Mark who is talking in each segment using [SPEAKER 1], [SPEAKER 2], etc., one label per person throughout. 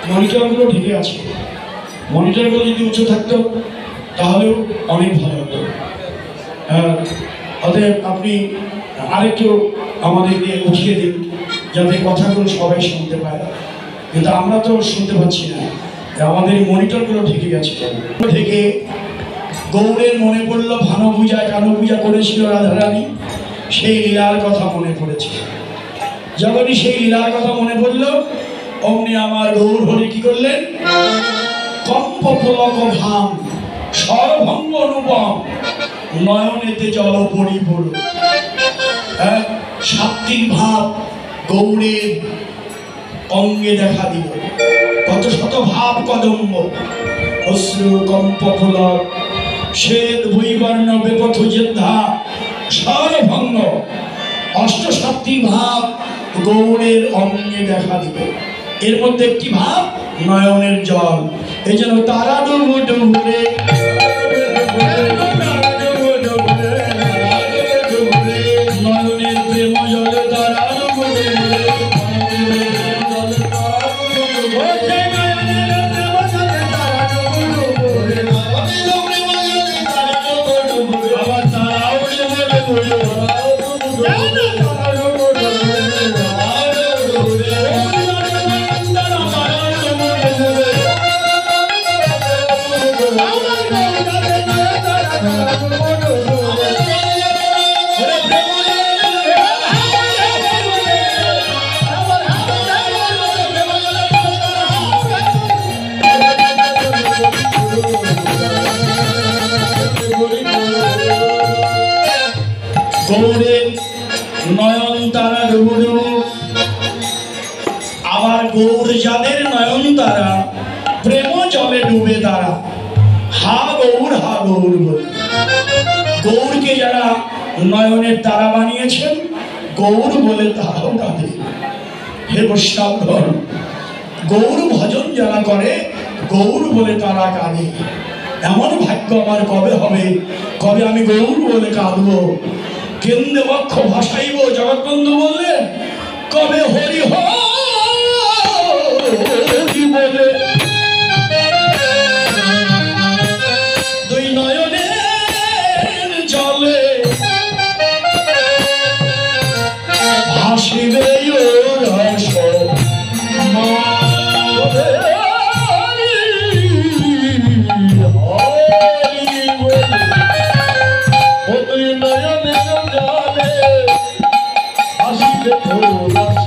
[SPEAKER 1] মনিটরগুলো ঢেকে আছে, মনিটরগুলো যদি উঁচু থাকতো তাহলেও অনেক ভালো হতো। অতএব আপনি আরেকটু আমাদেরকে উঠিয়ে দিন যাতে কথাগুলো সবাই শুনতে পায়, কিন্তু আমরা তো শুনতে পাচ্ছি না, আমাদের মনিটরগুলো ঢেকে গেছে। ঢেকে গৌড়ের মনে পড়ল ভানু পূজায় কানু পূজা করেছিল রাধারানী, সেই লীলার কথা মনে পড়েছে। যখনই সেই লীলার কথা মনে পড়ল অমনি আমার গৌর হরি কি করলেন, কম্প পুলক ঘাম সর্বভঙ্গ অনুপম নয়নেতে জল পরিপূর। সাত্বিক ভাব গৌরের অঙ্গে দেখা দিল, কত শত ভাব কদম্ব অশ্রু কম্প পুলক শ্বেত বৈবর্ণ বেপথ যোদ্ধা সর্বভঙ্গ অষ্টসাত্বিক ভাব গৌরের অঙ্গে দেখা দিবে। এর মধ্যে একটি ভাব নয়নের জল, এই জন্য তারা ডুবু ডুবুরে নয়নের প্রেম জলে তারা ডুবু তারা হা গৌর বলে। গৌরকে যারা নয়নের তারা বানিয়েছেন গৌর বলে তারাও কাঁদে। হে বৈষ্ণবগণ, গৌর ভজন যারা করে গৌর বলে তারা কাঁদে। এমন ভাগ্য আমার কবে হবে, কবে আমি গৌর বলে কাঁদবো। কেন্দ্রে বক্ষ ভাসাইব, জগৎবন্ধু বললেন কবে হরি হরি বলে দুই নয়নের জলে ভাসিবে রস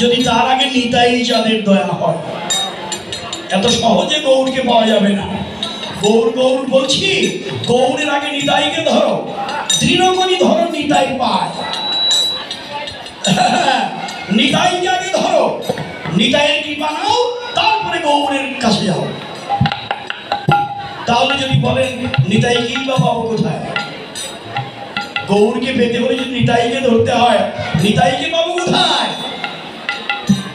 [SPEAKER 1] যদি তার আগে নিতাই চাঁদের দয়া হয়। এত সহজে গৌরকে পাওয়া যাবে না। গৌর গৌর বলছি, গৌরের আগে নিতাইকে ধরো, তৃণকণি ধরো, নিতাই পায়। নিতাইকে আগে ধরো, নিতাইয়ের কৃপা নাও, তারপরে গৌরের কাছে যাও। তাহলে যদি বলেন নিতাই কৃপা পাবো কোথায়? গৌরকে পেতে হলে যদি নিতাইকে ধরতে হয় নিতাইকে পাবো কোথায়?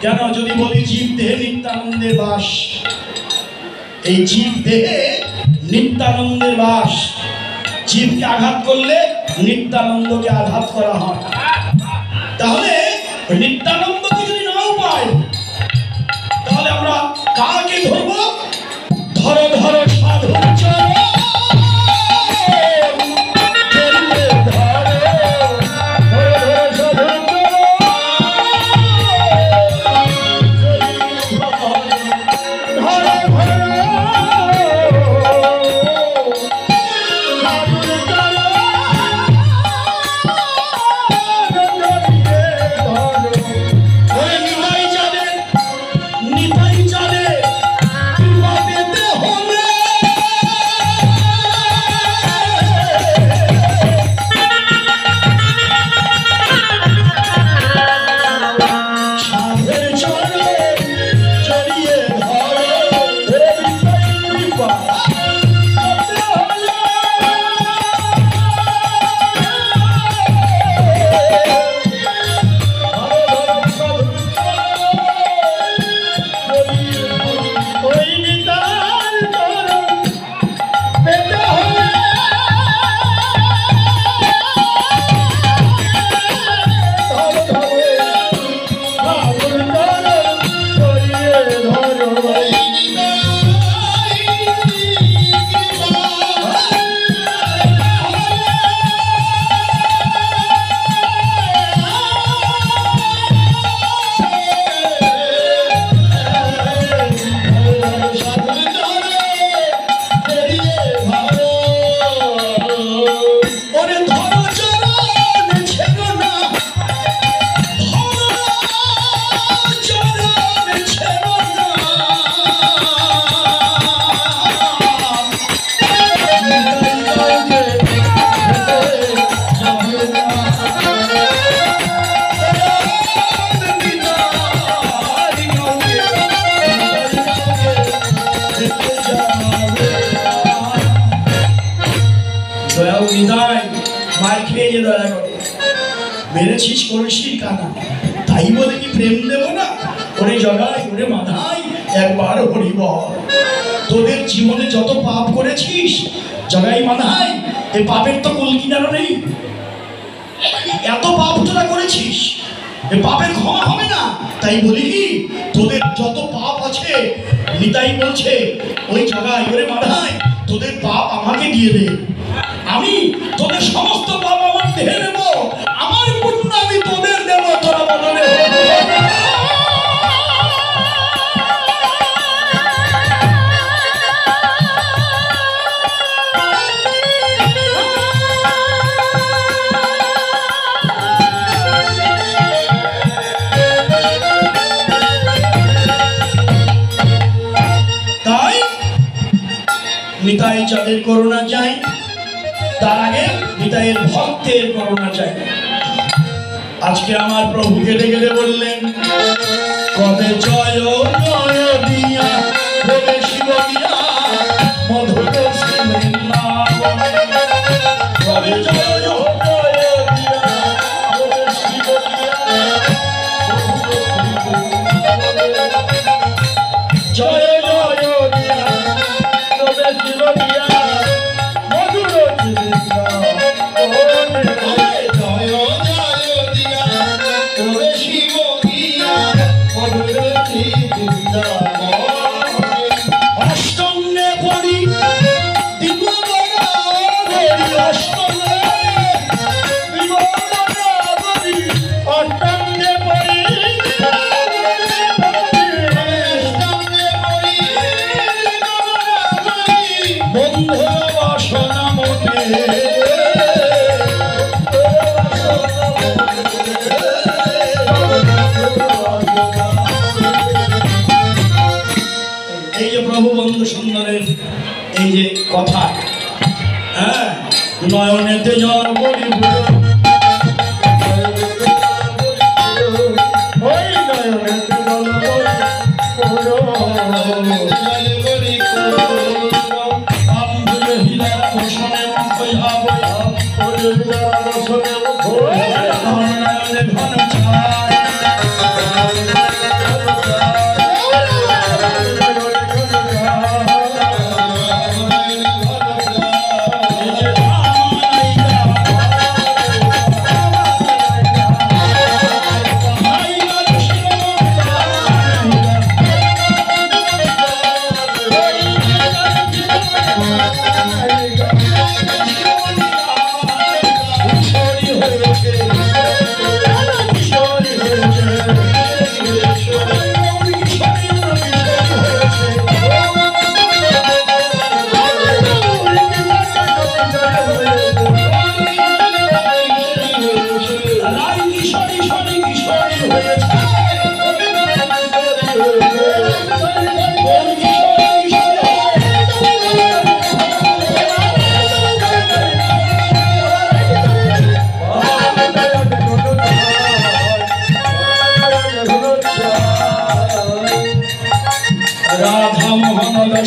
[SPEAKER 1] কেন যদি বলি জীব দেহে নিত্যানন্দের বাস, এই জীব দেহে নিত্যানন্দের বাস। জীবকে আঘাত করলে নিত্যানন্দকে আঘাত করা হয়। তাহলে নিত্যানন্দকে যদি নাও পাই, তাহলে আমরা কাকে ধরবো? ধরো ধরো সাধু চরণ, মেরেছিস কলসির কানা, তাই বলে কি প্রেম দেব না? ওরে জগাই, ওরে মাধাই, একবার হরি বল। তোদের জীবনে যত পাপ করেছিস জগাই মাধাই, এই পাপের তো কুল কিনারা নেই। এত পাপ তোরা করেছিস, এই পাপের ক্ষমা হবে না। তাই বলি কি, তোদের যত পাপ আছে, নিতাই বলছে ওই জগাই, ওরে মাধাই, তোদের পাপ আমাকে দিয়ে দে। আমি তোদের সমস্ত পাপ আমার দেহে নেব, আমার পুণ্য আমি তোদের দেব, তোরা বদলে। তাই নিতাই চাঁদের করুণা চাই, তার আগে নিতাইয়ের ভক্তের করুণা চাই। আজকে আমার প্রভু কেটে কেটে বললেন, কবে জয় জয় দিয়া কবে শিব দিয়া মধুর বৃন্দাবনে, কবে জয় জয় দিয়া কবে শিব দিয়া জয় জয় দিয়া কবে শিব দিয়া মধুর অষ্টমে পড়ি দিব অষ্টমে দিব অষ্টমে পড়ি বন্ধু বাসনা মনে, এই যে প্রভু বন্ধু সুন্দরের এই যে কথা, হ্যাঁ, নয়নেতে জল বলি ওই নয়নেতে জল বলি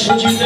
[SPEAKER 1] সচিব